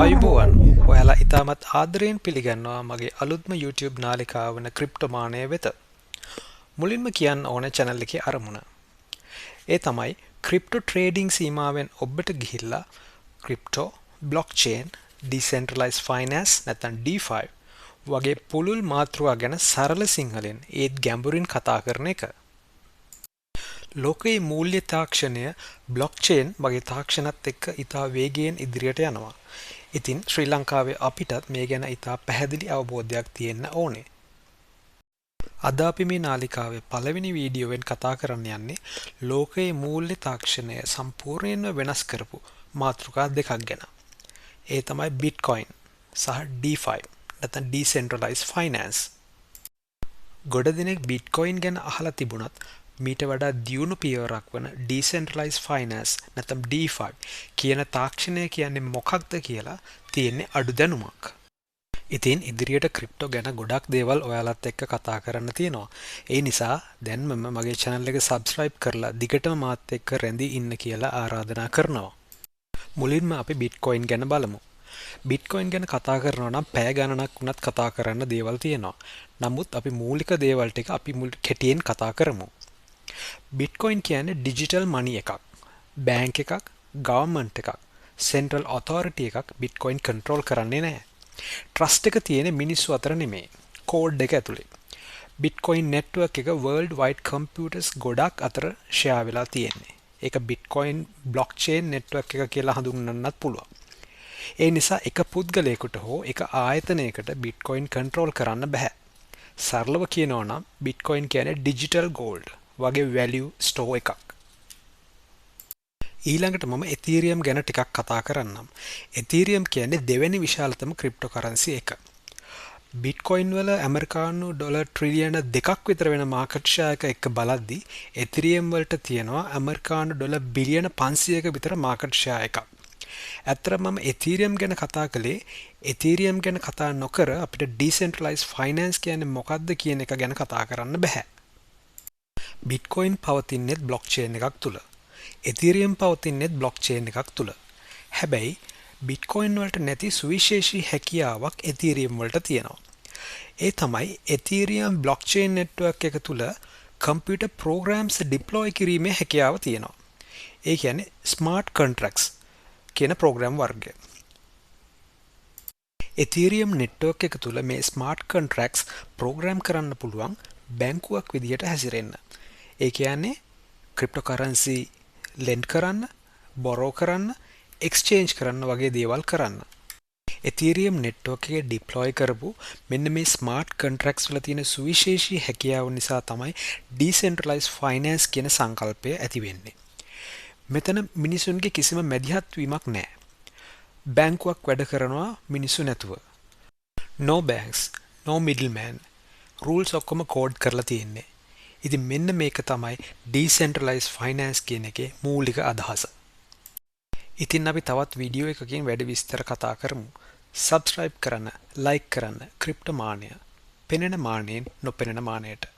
අයුබෝවන් ඔයාලා ඉතාමත් ආදරයෙන් පිළිගන්නවා මගේ අලුත්ම YouTube නාලිකාව වන ක්‍රිප්ටෝමානය වෙත. මුලින්ම කියන්න ඕන channel එකේ අරමුණ. ඒ තමයි ක්‍රිප්ටෝ ට්‍රේඩින් සීමාවෙන් ඔබට ගිහිල්ලා ක්‍රිප්ටෝ, බ්ලොක්චේන්, ඩිසෙන්ට්‍රලයිස්ඩ් ෆයිනෑන්ස් නැත්නම් DeFi වගේ පුළුල් මාතෘකා ගැන සරල සිංහලෙන් ඒත් ගැඹුරින් කතා කරන එක. ලෝකයේ මූල්‍ය තාක්ෂණය බ්ලොක්චේන් වගේ තාක්ෂණත් එක්ක ඉතා වේගයෙන් ඉදිරියට යනවා. ඉතින් ශ්‍රී ලංකාවේ අපිටත් මේ ගැන ඉතා පැහැදිලි අවබෝධයක් තියෙන්න ඕනේ. අද අපි මේ නාලිකාවේ පළවෙනි වීඩියෝවෙන් කතා කරන්න යන්නේ ලෝකයේ මූල්‍ය තාක්ෂණය සම්පූර්ණයෙන්ම වෙනස් කරපු මාතෘකා දෙකක් ගැන. ඒ තමයි බිට්කොයින් සහ DeFi නැත්නම් Decentralized Finance. ගොඩ දෙනෙක් බිට්කොයින් ගැන අහලා තිබුණත් මීට වඩා දියුණු පියවරක් වන Decentralized Finance නැත්නම් DeFi කියන තාක්ෂණය කියන්නේ මොකක්ද කියලා තියෙන්නේ අඩු දැනුමක්. ඉතින් ඉදිරියට ක්‍රිප්ටෝ ගැන ගොඩක් දේවල් ඔයාලත් එක්ක කතා කරන්න තියෙනවා. ඒ නිසා දැන්මම මගේ channel එක subscribe කරලා දිගටම මාත් එක්ක රැඳී ඉන්න කියලා ආරාධනා කරනවා. මුලින්ම අපි බිට්කොයින් ගැන බලමු. බිට්කොයින් ගැන කතා කරනවා නම් පැය ගණනක් වුණත් කතා කරන්න දේවල් තියෙනවා. නමුත් අපි මූලික දේවල් ටික අපි කෙටියෙන් කතා කරමු. බිට්කොයින් කියන්නේ ඩිජිටල් මනි එකක්. බැංක් එකක්, ගවර්න්මන්ට් එකක්, සෙන්ට්‍රල් ඔතොරිටි එකක් බිට්කොයින් කන්ට්‍රෝල් කරන්නේ නැහැ. ට්‍රස්ට් එක තියෙන්නේ මිනිස්සු අතර නෙමෙයි. කෝඩ් එක ඇතුලේ. බිට්කොයින් නෙට්වර්ක් එක වර්ල්ඩ් වයිඩ් කම්පියුටර්ස් ගොඩක් අතර ෂෙයා වෙලා තියෙන්නේ. ඒක බිට්කොයින් බ්ලොක්චේන් නෙට්වර්ක් එක කියලා හඳුන්වන්නත් පුළුවන්. ඒ නිසා එක පුද්ගලයෙකුට හෝ එක ආයතනයකට බිට්කොයින් කන්ට්‍රෝල් කරන්න බෑ. සරලව කියනවා නම් බිට්කොයින් කියන්නේ ඩිජිටල් ගෝල්ඩ් වගේ වැලියු ස්ටෝ එකක්. ඊළඟට මම එතීරියම් ගැන ටිකක් කතා කරන්නම්. එතීරියම් කියන්නේ දෙවෙනි විශාලතම ක්‍රිප්ටෝකරන්සි එක. බිට්කොයින් වල ඇමරිකානු ඩොලර් ට්‍රිලියන 2ක් විතර වෙන මාකට් ෂෙයා එක එක්ක බලද්දී එතීරියම් වලට තියෙනවා ඇමරිකානු ඩොලර් බිලියන 500ක විතර මාකට් ෂෙයා එකක්. ඇත්තටම මම එතීරියම් ගැන කතා කළේ එතීරියම් ගැන කතා නොකර අපිට ඩිසෙන්ට්‍රලයිස්ඩ් ෆයිනෑන්ස් කියන්නේ මොකක්ද කියන එක ගැන කතා කරන්න බෑ. බිට්කොයින් පවතින්නේ බ්ලොක්චේන් එකක් තුල. එතීරියම් පවතින්නේ බ්ලොක්චේන් එකක් තුල. හැබැයි බිට්කොයින් වලට නැති සුවිශේෂී හැකියාවක් එතීරියම් වලට තියෙනවා. ඒ තමයි එතීරියම් බ්ලොක්චේන් නෙට්වර්ක් එක තුල කම්පියුටර් ප්‍රෝග්‍රෑම්ස් ඩිප්ලොයි කිරීමේ හැකියාව තියෙනවා. ඒ කියන්නේ ස්මාර්ට් කොන්ට්‍රැක්ට්ස් කියන ප්‍රෝග්‍රෑම් වර්ගය. එතීරියම් නෙට්වර්ක් එක තුල මේ ස්මාර්ට් කොන්ට්‍රැක්ට්ස් ප්‍රෝග්‍රෑම් කරන්න පුළුවන් බැංකුවක් විදියට හැසිරෙන්න. ඒ කියන්නේ ක්‍රිප්ටෝකරන්සි ලෙන්ඩ් කරන්න, බොරෝ කරන්න, එක්ස්චේන්ජ් කරන්න වගේ දේවල් කරන්න. එතීරියම් නෙට්වර්ක් එකේ ඩිප්ලොයි කරපු මෙන්න මේ ස්මාර්ට් කොන්ට්‍රැක්ට්ස් වල තියෙන සුවිශේෂී හැකියාව නිසා තමයි ඩිසෙන්ට්‍රලයිස්ඩ් ෆයිනෑන්ස් කියන සංකල්පය ඇති වෙන්නේ. මෙතන මිනිසුන්ගේ කිසිම මැදිහත් වීමක් නැහැ. බැංකුවක් වැඩ කරනවා මිනිස්සු නැතුව. No banks, no middleman. rules ඔක්කොම කෝඩ් කරලා තියෙන්නේ. ඉතින් මෙන්න මේක තමයි decentralized finance කියන එකේ මූලික අදහස. ඉතින් අපි තවත් වීඩියෝ එකකින් වැඩි විස්තර කතා කරමු. subscribe කරන්න, like කරන්න ක්‍රිප්ටෝමානය. පෙනෙන මානයෙන් නොපෙනෙන මානයට.